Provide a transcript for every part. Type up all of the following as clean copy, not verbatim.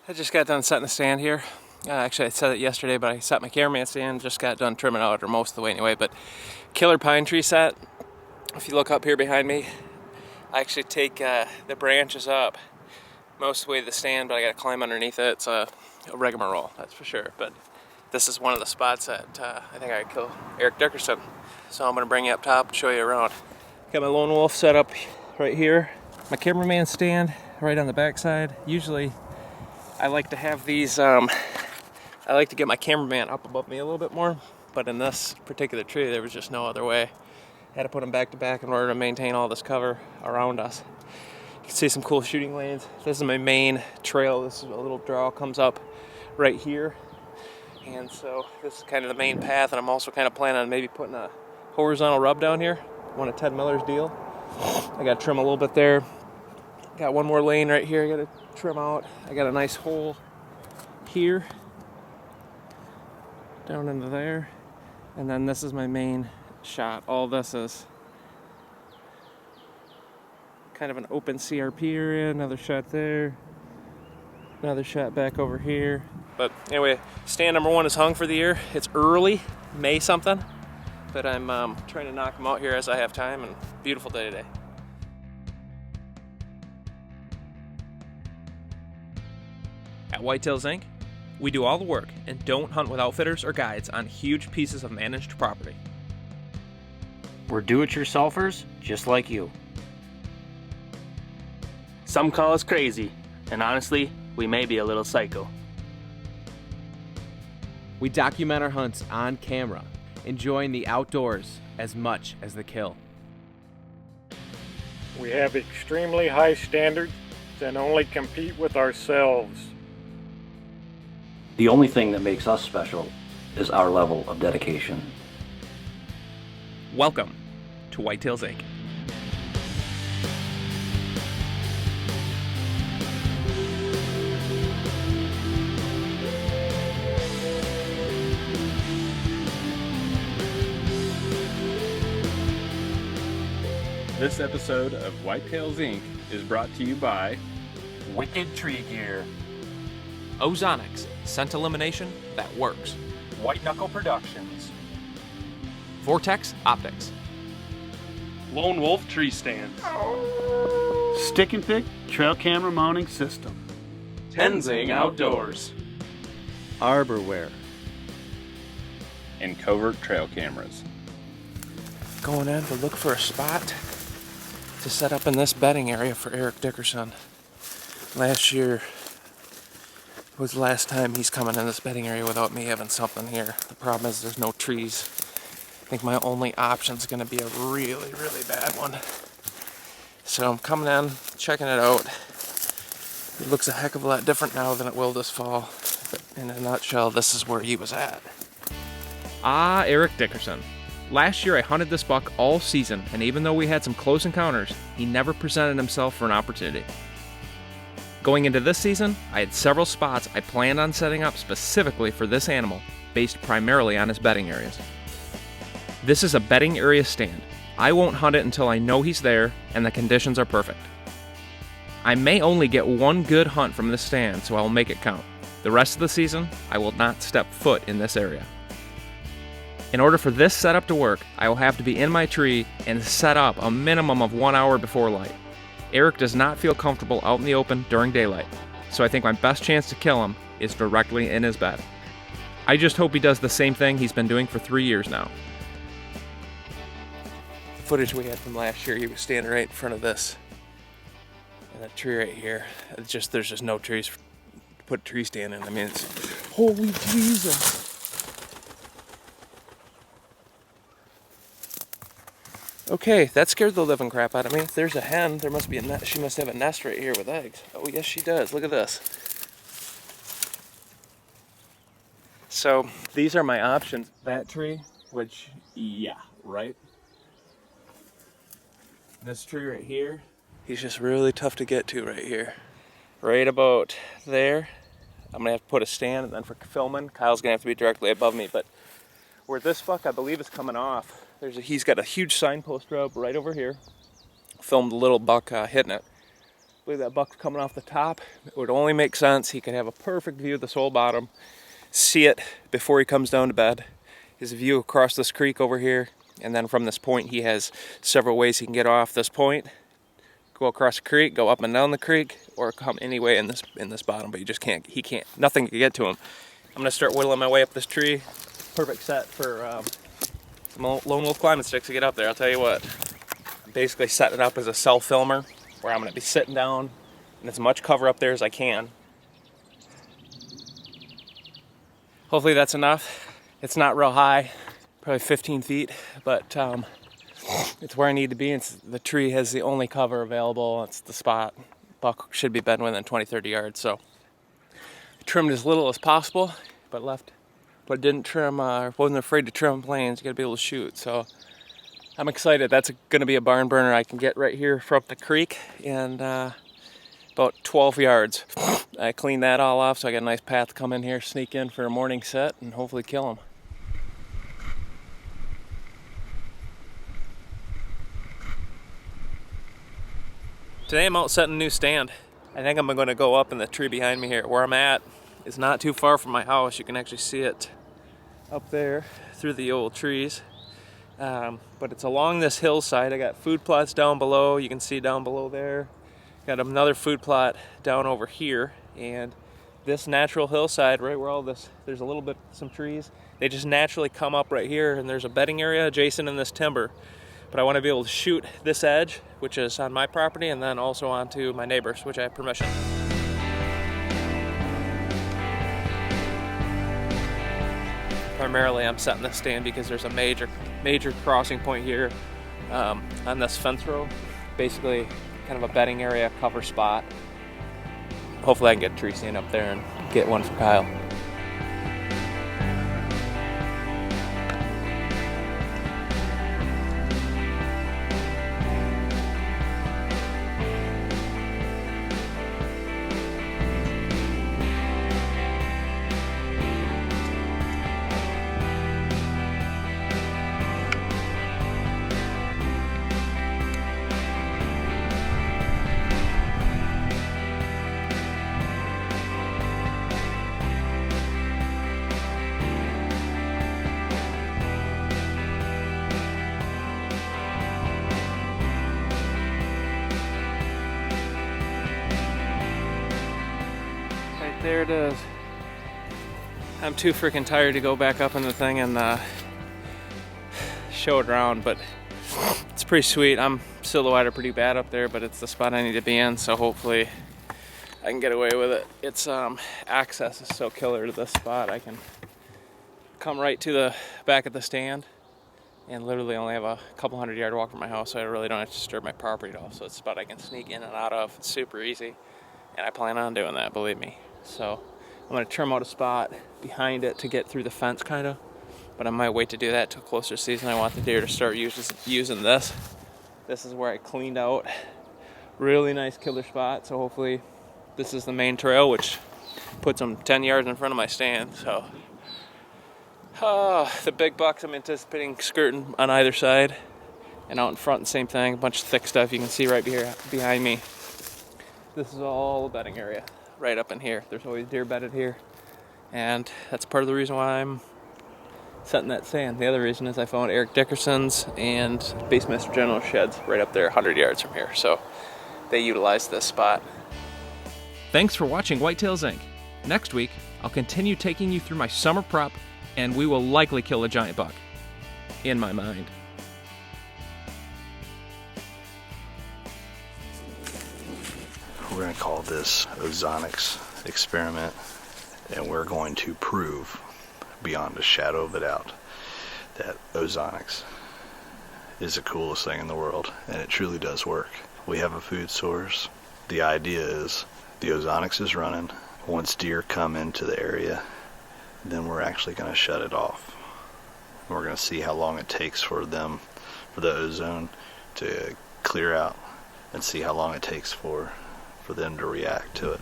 I just got done setting the stand here. Actually, I set it yesterday, but I set my cameraman stand. Just got done trimming out, or most of the way anyway. But killer pine tree set. If you look up here behind me, I actually take the branches up most of the way to the stand, but I got to climb underneath it. It's a rigmarole, that's for sure. But this is one of the spots that I think I could kill Eric Dickerson. So I'm going to bring you up top and show you around. Got my lone wolf set up right here. My cameraman stand right on the back side. Usually I like to have these, I like to get my cameraman up above me a little bit more, but in this particular tree there was just no other way. Had to put them back to back in order to maintain all this cover around us. You can see some cool shooting lanes. This is my main trail. This is a little draw comes up right here. And so this is kind of the main path, and I'm also kind of planning on maybe putting a horizontal rub down here. One of Ted Miller's deal. I got to trim a little bit there. Got one more lane right here I got to trim out. I got a nice hole here down into there, and then this is my main shot. All this is kind of an open CRP area. Another shot there, another shot back over here. But anyway, stand number one is hung for the year. It's early, May something, but I'm trying to knock them out here as I have time, and beautiful day today. At Whitetails Inc., we do all the work and don't hunt with outfitters or guides on huge pieces of managed property. We're do-it-yourselfers just like you. Some call us crazy, and honestly, we may be a little psycho. We document our hunts on camera, enjoying the outdoors as much as the kill. We have extremely high standards and only compete with ourselves. The only thing that makes us special is our level of dedication. Welcome to Whitetails Inc. This episode of Whitetails Inc. is brought to you by Wicked Tree Gear, Ozonics, scent elimination that works. White Knuckle Productions, Vortex Optics, Lone Wolf Tree Stand, Stick and Pick Trail Camera Mounting System, Tenzing Outdoors, Arborware, and Covert Trail Cameras. Going in to look for a spot to set up in this bedding area for Eric Dickerson. Last year was the last time he's coming in this bedding area without me having something here. The problem is there's no trees. I think my only option is going to be a really, really bad one. So I'm coming in, checking it out. It looks a heck of a lot different now than it will this fall. But in a nutshell, this is where he was at. Ah, Eric Dickerson. Last year I hunted this buck all season, and even though we had some close encounters, he never presented himself for an opportunity. Going into this season, I had several spots I planned on setting up specifically for this animal, based primarily on his bedding areas. This is a bedding area stand. I won't hunt it until I know he's there and the conditions are perfect. I may only get one good hunt from this stand, so I will make it count. The rest of the season, I will not step foot in this area. In order for this setup to work, I will have to be in my tree and set up a minimum of 1 hour before light. Eric does not feel comfortable out in the open during daylight, so I think my best chance to kill him is directly in his bed. I just hope he does the same thing he's been doing for 3 years now. The footage we had from last year, he was standing right in front of this, and a tree right here. There's just no trees to put a tree stand in. I mean, it's, holy Jesus. Okay, that scared the living crap out of me. If there's a hen, there must be a nest. She must have a nest right here with eggs. Oh, yes, she does. Look at this. So, these are my options. That tree, which, yeah, right? This tree right here, he's just really tough to get to right here. Right about there, I'm going to have to put a stand, and then for filming, Kyle's going to have to be directly above me. But where this buck, I believe, is coming off, he's got a huge signpost rub right over here. Filmed the little buck hitting it. I believe that buck's coming off the top. It would only make sense. He could have a perfect view of this whole bottom, see it before he comes down to bed. His view across this creek over here, and then from this point he has several ways he can get off this point, go across the creek, go up and down the creek, or come any way in this bottom, but you just can't, nothing can get to him. I'm gonna start whittling my way up this tree. Perfect set for some lone wolf climbing sticks to get up there, I'll tell you what. I'm basically setting it up as a self filmer, where I'm gonna be sitting down in as much cover up there as I can. Hopefully that's enough. It's not real high, probably 15 feet, but it's where I need to be. The tree has the only cover available. It's the spot. Buck should be bedding within 20-30 yards, so I trimmed as little as possible, but didn't trim, wasn't afraid to trim planes. You gotta be able to shoot, so I'm excited. That's gonna be a barn burner I can get right here from the creek, and about 12 yards. I cleaned that all off, so I got a nice path to come in here, sneak in for a morning set, and hopefully kill him. Today I'm out setting a new stand. I think I'm going to go up in the tree behind me here. Where I'm at is not too far from my house. You can actually see it up there through the old trees. But it's along this hillside. I got food plots down below. You can see down below there. Got another food plot down over here. And this natural hillside, right where all this, there's a little bit, some trees. They just naturally come up right here, and there's a bedding area adjacent in this timber. But I want to be able to shoot this edge, which is on my property, and then also onto my neighbors, which I have permission. Primarily I'm setting this stand because there's a major crossing point here on this fence row. Basically kind of a bedding area, cover spot. Hopefully I can get a tree stand up there and get one for Kyle. There it is. I'm too freaking tired to go back up in the thing and show it around, but it's pretty sweet. I'm silhouetted pretty bad up there, but it's the spot I need to be in, so hopefully I can get away with it. It's access is so killer to this spot. I can come right to the back of the stand and literally only have a couple 100-yard walk from my house, so I really don't have to disturb my property at all. So it's a spot I can sneak in and out of. It's super easy, and I plan on doing that, believe me. So I'm going to trim out a spot behind it to get through the fence kind of, but I might wait to do that till closer to season. I want the deer to start using this. This is where I cleaned out. Really nice killer spot, so hopefully this is the main trail, which puts them 10 yards in front of my stand. So the big bucks I'm anticipating skirting on either side, and out in front the same thing, a bunch of thick stuff you can see right here behind me. This is all the bedding area. Right up in here. There's always deer bedded here, and that's part of the reason why I'm setting that stand. The other reason is I found Eric Dickerson's and Bassmaster General sheds right up there 100 yards from here, so they utilize this spot. Thanks for watching Whitetails Inc. Next week, I'll continue taking you through my summer prep, and we will likely kill a giant buck. In my mind. We're going to call this Ozonics experiment, and we're going to prove beyond a shadow of a doubt that Ozonics is the coolest thing in the world, and it truly does work. We have a food source. The idea is the Ozonics is running. Once deer come into the area, then we're actually going to shut it off. We're going to see how long it takes for the ozone to clear out, and see how long it takes for them to react to it.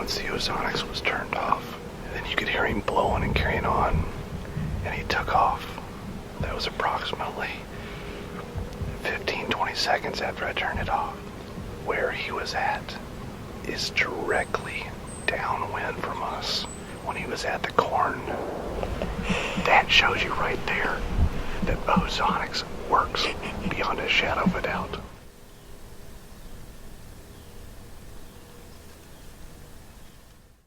once the Ozonics was turned off, and then you could hear him blowing and carrying on, and he took off. That was approximately 15-20 seconds after I turned it off. Where he was at is directly downwind from us when he was at the corn. That shows you right there that Ozonics works beyond a shadow of a doubt.